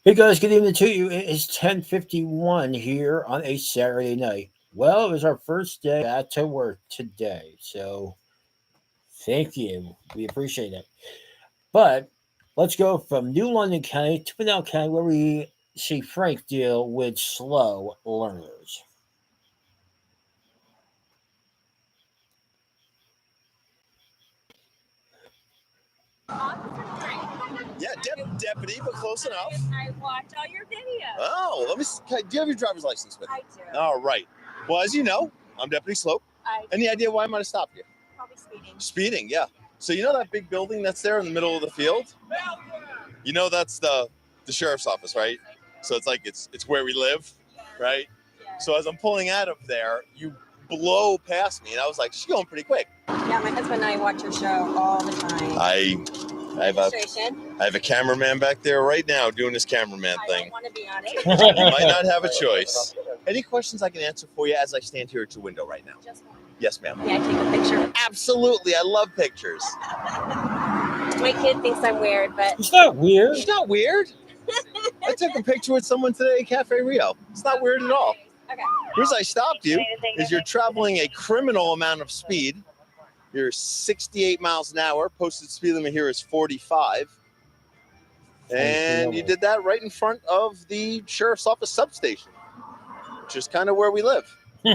Hey guys, good evening to you. It is 10:51 here on a Saturday night. Well, it was our first day back to work today, so thank you. We appreciate it. But let's go from New London County to Pinell County, where we see Frank deal with slow learners. Yeah, deputy, but close enough. I watch all your videos. Oh, let me. Do you have your driver's license with you? I do. All right. Well, as you know, I'm Deputy Slope. Any idea why I might have stopped you? Probably speeding. Speeding, yeah. So you know that big building that's there in the middle of the field? You know that's the sheriff's office, right? So it's like it's where we live, right? Yeah. So as I'm pulling out of there, you blow past me, and I was like, she's going pretty quick. Yeah, my husband and I watch your show all the time. I have a cameraman back there right now doing his cameraman I thing. don't want to be on it. You might not have a choice. Any questions I can answer for you as I stand here at your window right now? Just one. Yes, ma'am. Yeah, I take a picture. Absolutely. I love pictures. My kid thinks I'm weird, but It's not weird. It's not weird. I took a picture with someone today at Cafe Rio. It's not weird at all. okay. The reason I stopped you is you're traveling a criminal amount of speed. You're 68 miles an hour. Posted speed limit here is 45. And you did that right in front of the sheriff's office substation, which is kind of where we live.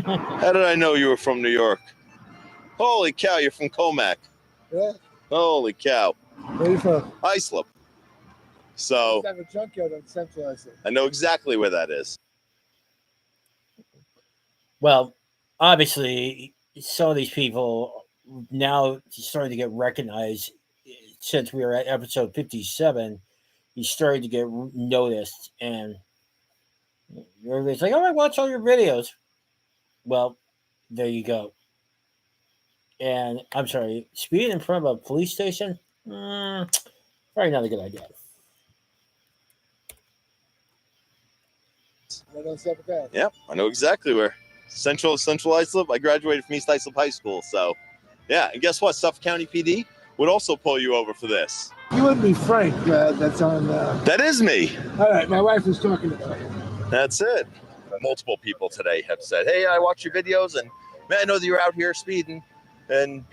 How did I know you were from New York? Holy cow, you're from Comac. Yeah. Holy cow. Where are you from? Islip. So I have a junkyard on Central Islip. I know exactly where that is. Well, obviously, some of these people now starting to get recognized. Since we were at episode 57, he's starting to get noticed, and everybody's like, "Oh, I watch all your videos." Well, there you go. And I'm sorry, speeding in front of a police station, probably not a good idea. Right on Seventh Ave. Yep, I know exactly where. Central Islip. I graduated from East Islip High School, so yeah. And guess what? Suffolk County PD would also pull you over for this. You wouldn't be Frank. That's on. That is me. All right, my wife was talking about you. That's it. Multiple people today have said, "Hey, I watch your videos, and man, I know that you're out here speeding, and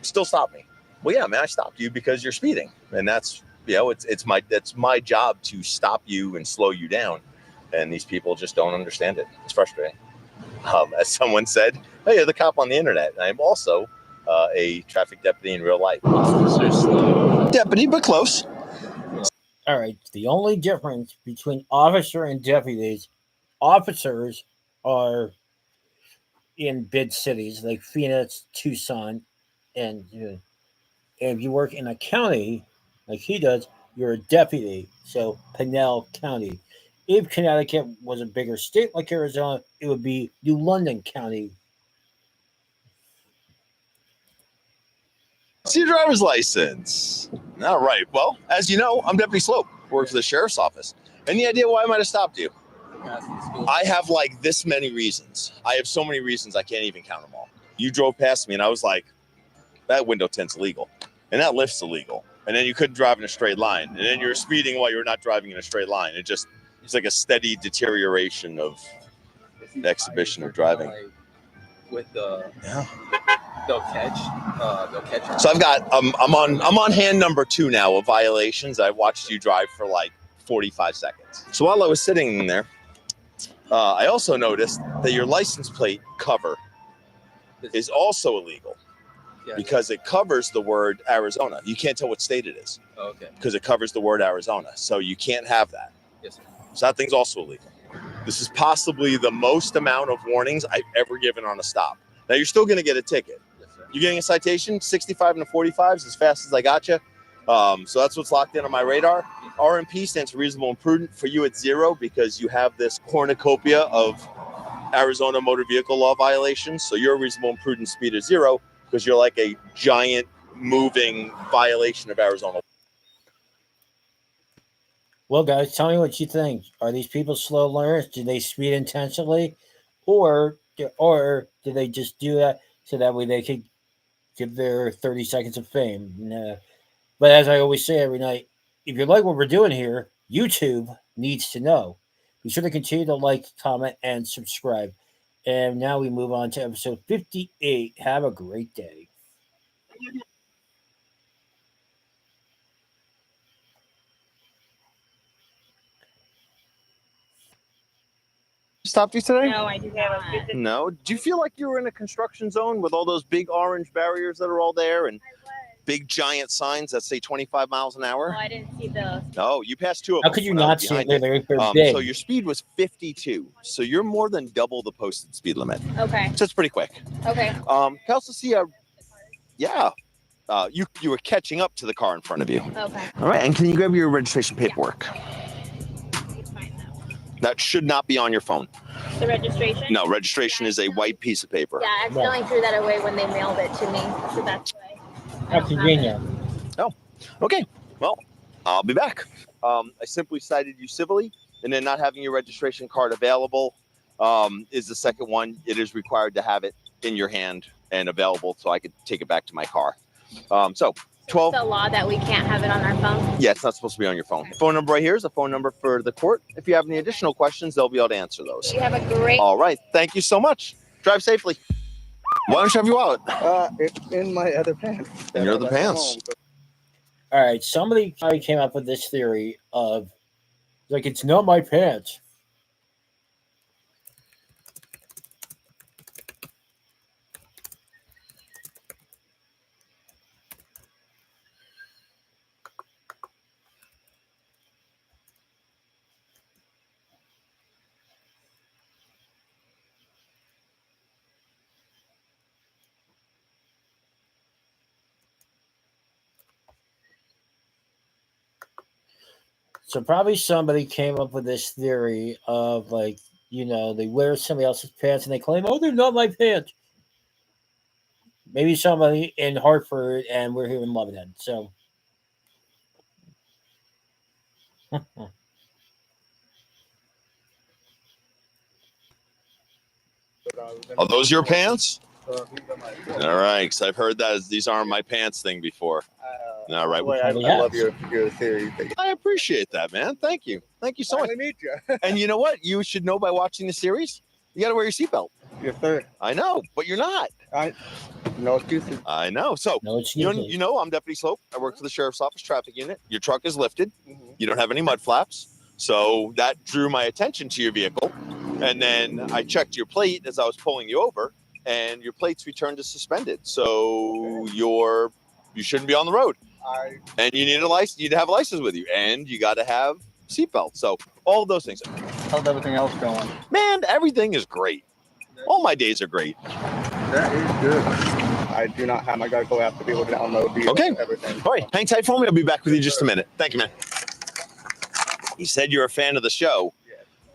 still stop me." Well, yeah, man, I stopped you because you're speeding, and that's it's my job to stop you and slow you down, and these people just don't understand it. It's frustrating. As someone said, "Hey, you're the cop on the internet." And I'm also a traffic deputy in real life. Deputy, but close. All right. The only difference between officer and deputies, officers are in big cities like Phoenix, Tucson, and if you work in a county like he does, you're a deputy. So Pinell County. If Connecticut was a bigger state like Arizona, it would be New London County. See your driver's license. All right. Well, as you know, I'm Deputy Slope. Work for the sheriff's office. Any idea why I might have stopped you? I have like this many reasons. I have so many reasons I can't even count them all. You drove past me and I was like, that window tint's illegal. And that lift's illegal. And then you couldn't drive in a straight line. And then you're speeding while you're not driving in a straight line. It's like a steady deterioration of the exhibition of driving. With the Yeah. they'll catch. So I've got I'm on hand number 2 now of violations. I watched you drive for like 45 seconds. So while I was sitting in there, I also noticed that your license plate cover is also illegal because it covers the word Arizona. You can't tell what state it is. Oh, okay. Because it covers the word Arizona. So you can't have that. Yes, sir. So that thing's also illegal. This is possibly the most amount of warnings I've ever given on a stop. Now you're still going to get a ticket. Yes, sir. You're getting a citation, 65 and a 45 is as fast as I got you. So that's what's locked in on my radar. RMP stands for reasonable and prudent. For you, it's 0 because you have this cornucopia of Arizona motor vehicle law violations. So your reasonable and prudent speed is 0 because you're like a giant moving violation of Arizona. Well, guys, tell me what you think. Are these people slow learners? Do they speed intentionally, or do they just do that so that way they could give their 30 seconds of fame. But as I always say every night, if you like what we're doing here, YouTube needs to know. Be sure to continue to like, comment, and subscribe. And now we move on to episode 58. Have a great day. Stopped you today? No, I do not. No. Do you feel like you were in a construction zone with all those big orange barriers that are all there and big giant signs that say 25 miles an Oh, hour? I didn't see those. No, you passed two of How them. could you when I was not see behind it? you. They're big. So your speed was 52. So you're more than double the posted speed limit. Okay. So it's pretty quick. Okay. Can I also see you were catching up to the car in front of you. Okay. All right, and can you grab your registration paperwork? It's fine now. That should not be on your phone. The registration? No, registration is a white piece of paper. Yeah, I accidentally threw that away when they mailed it to me. So that's why. How convenient. Okay, well, I'll be back. I simply cited you civilly, and then not having your registration card available is the second one. It is required to have it in your hand and available so I could take it back to my car. So 12. It's a law that we can't have it on our phone. Yeah, it's not supposed to be on your phone. Phone number right here is a phone number for the court. If you have any additional questions, they'll be able to answer those. You have a great. All right, thank you so much. Drive safely. Why don't you have your wallet? It's in my other pants. In your other pants. All right, somebody came up with this theory of like it's not my pants. So probably somebody came up with this theory of like, they wear somebody else's pants and they claim, oh, they're not my pants. Maybe somebody in Hartford and we're here in Lebanon. So Are those your pants? All right, because I've heard that these aren't my pants thing before. All right. I love your theory. I appreciate that, man. Thank you. Thank you so much. Finally meet you. And you know what? You should know by watching the series. You got to wear your seatbelt. Yes, sir. I know, but you're not. No excuses. I know. So, no excuses. you know, I'm Deputy Slope. I work for the Sheriff's Office Traffic Unit. Your truck is lifted. You don't have any mud flaps. So that drew my attention to your vehicle. And then I checked your plate as I was pulling you over, and your plate's returned to suspended. So you shouldn't be on the road. And you need a license. You need to have a license with you, and you got to have seatbelts. So all of those things. How's everything else going? Man, everything is great. All my days are great. That is good. I do not have. I gotta go have to be able to download everything. All right, hang tight for me. I'll be back with you in just a minute. Thank you, man. You said you're a fan of the show.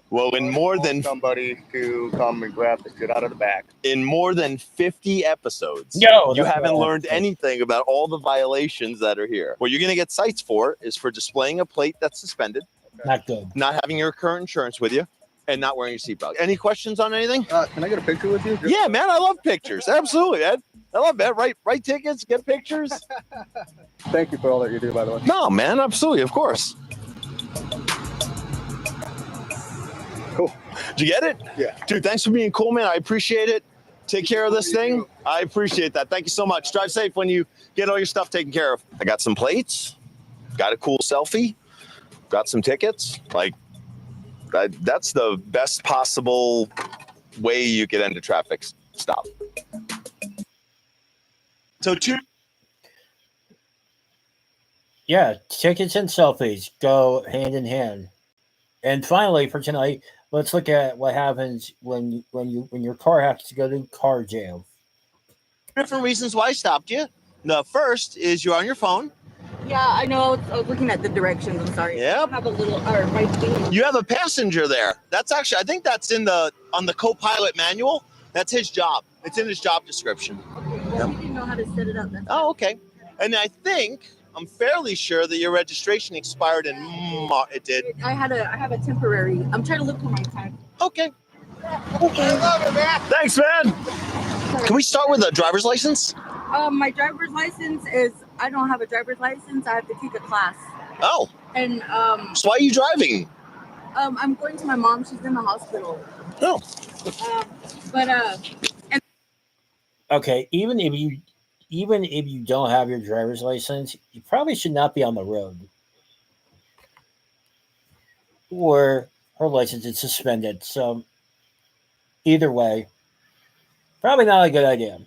Well, in more than somebody to come and grab the shit out of the back. In more than 50 episodes, you haven't learned anything about all the violations that are here. What you're going to get cites for is for displaying a plate that's suspended, not good, not having your current insurance with you, and not wearing your seatbelt. Any questions on anything? Can I get a picture with you? Yeah, man, I love pictures. Absolutely, Ed. I love that. Write tickets, get pictures. Thank you for all that you do, by the way. No, man, absolutely, of course. Cool. Did you get it? Yeah. Dude, thanks for being cool, man. I appreciate it. Take care of this thing. I appreciate that. Thank you so much. Drive safe when you get all your stuff taken care of. I got some plates. Got a cool selfie. Got some tickets. That's the best possible way you could end a traffic stop. So Yeah, tickets and selfies go hand in hand. And finally, for tonight, let's look at what happens when your car has to go to car jail. Different reasons why I stopped you. The first is you're on your phone. Yeah, I know. I was looking at the directions. I'm sorry. Yeah. I have a little, right thing. You have a passenger there. That's actually, I think that's on the co-pilot manual. That's his job. It's in his job description. Okay, well, we didn't know how to set it up. Oh, okay. And I'm fairly sure that your registration expired in March. It did. I have a temporary. I'm trying to look for my tag. Okay. Okay. Thanks, man. Can we start with a driver's license? My driver's license is, I don't have a driver's license. I have to take a class. Oh. And So why are you driving? I'm going to my mom. She's in the hospital. Oh. Okay, even if you don't have your driver's license, you probably should not be on the road. Or her license is suspended. So either way, probably not a good idea.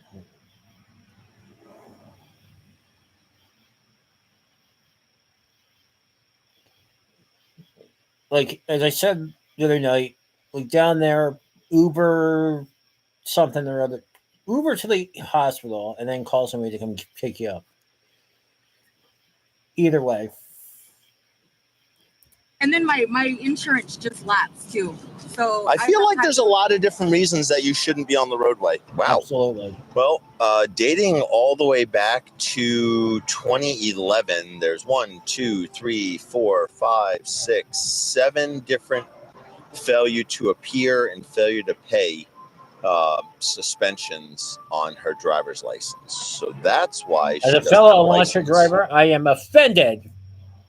Like as I said the other night, like down there, Uber something or other, Uber to the hospital, and then call somebody to come pick you up. Either way, And then my insurance just lapsed too. So I feel like there's a to- lot of different reasons that you shouldn't be on the roadway. Wow. absolutely. Well, dating all the way back to 2011, there's 1, 2, 3, 4, 5, 6, 7 different failure to appear and failure to pay suspensions on her driver's license. So that's why she As a doesn't fellow have a launcher license. driver, I am offended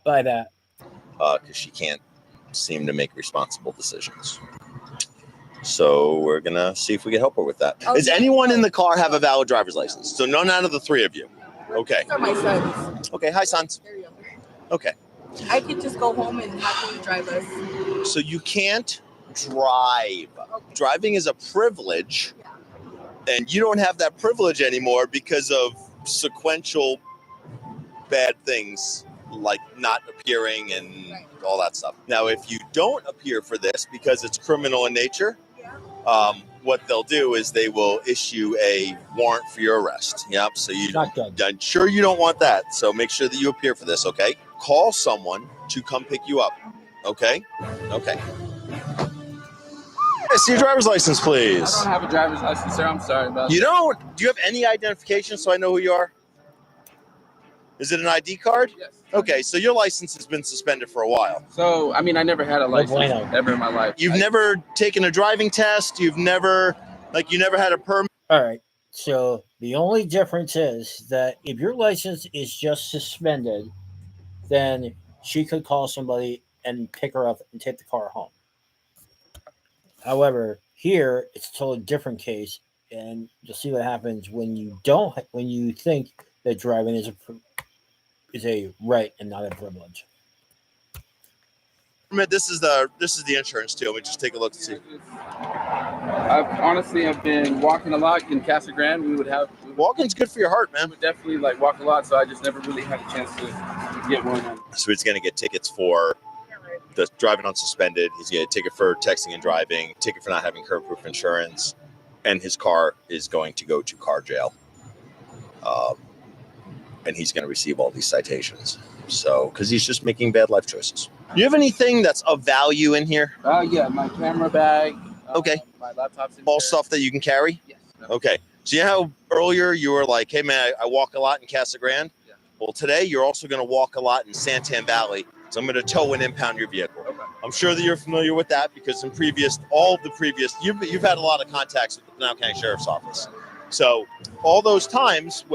by that. Because she can't seem to make responsible decisions. So we're gonna see if we can help her with that. Oh, Does yeah. anyone in the car have a valid driver's license? So none out of the 3 of you. Okay. These are my sons. Okay. Hi, sons. They're younger. Okay. I could just go home and have them drive us. So you can't drive. Okay. Driving is a privilege, and you don't have that privilege anymore because of sequential bad things like not appearing and all that stuff. Now, if you don't appear for this because it's criminal in nature, what they'll do is they will issue a warrant for your arrest. Yep. So Not good. I'm sure you don't want that. So make sure that you appear for this. Okay. Call someone to come pick you up. Okay. Okay. See your driver's license, please. I don't have a driver's license, sir. I'm sorry about You that. don't? Do you have any identification so I know who you are? Is it an ID card? Yes. Okay, so your license has been suspended for a while. So, I mean, I never had a license bueno. ever in my life. You've never taken a driving test? You've never, you never had a permit? All right. So the only difference is that if your license is just suspended, then she could call somebody and pick her up and take the car home. However, here it's a totally different case, and you'll see what happens when you think that driving is a right and not a privilege. This is the insurance too. Let me just take a look and see. I've been walking a lot in Casa Grande. Walking's good for your heart, man. We would definitely walk a lot, so I just never really had a chance to get one. So he's going to get tickets for the driving unsuspended. He's going to get a ticket for texting and driving, ticket for not having curb proof insurance, and his car is going to go to car jail. And he's going to receive all these citations. So, because he's just making bad life choices. Do you have anything that's of value in here? Yeah, my camera bag. Okay. My laptop's in All there. stuff that you can carry? Yes. Okay. So you know how earlier you were like, hey man, I walk a lot in Casa Grande? Yeah. Well, today you're also going to walk a lot in Santan Valley. So I'm going to tow and impound your vehicle. Okay. I'm sure that you're familiar with that because you've had a lot of contacts with the Pinal County Sheriff's Office. So all those times.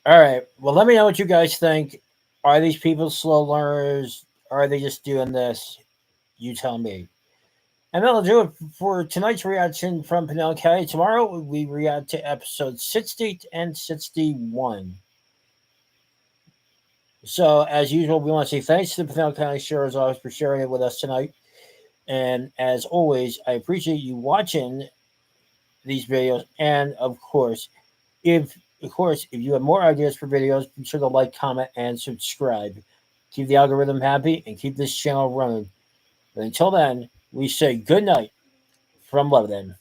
All right. Well, let me know what you guys think. Are these people slow learners? Are they just doing this? You tell me. And that'll do it for tonight's reaction from Pinal County. Tomorrow we react to episodes 60 and 61. So, as usual, we want to say thanks to the Pinal County Sheriff's Office for sharing it with us tonight. And as always, I appreciate you watching these videos. And of course, if you have more ideas for videos, be sure to like, comment, and subscribe. Keep the algorithm happy and keep this channel running. But until then, we say good night from Lebanon.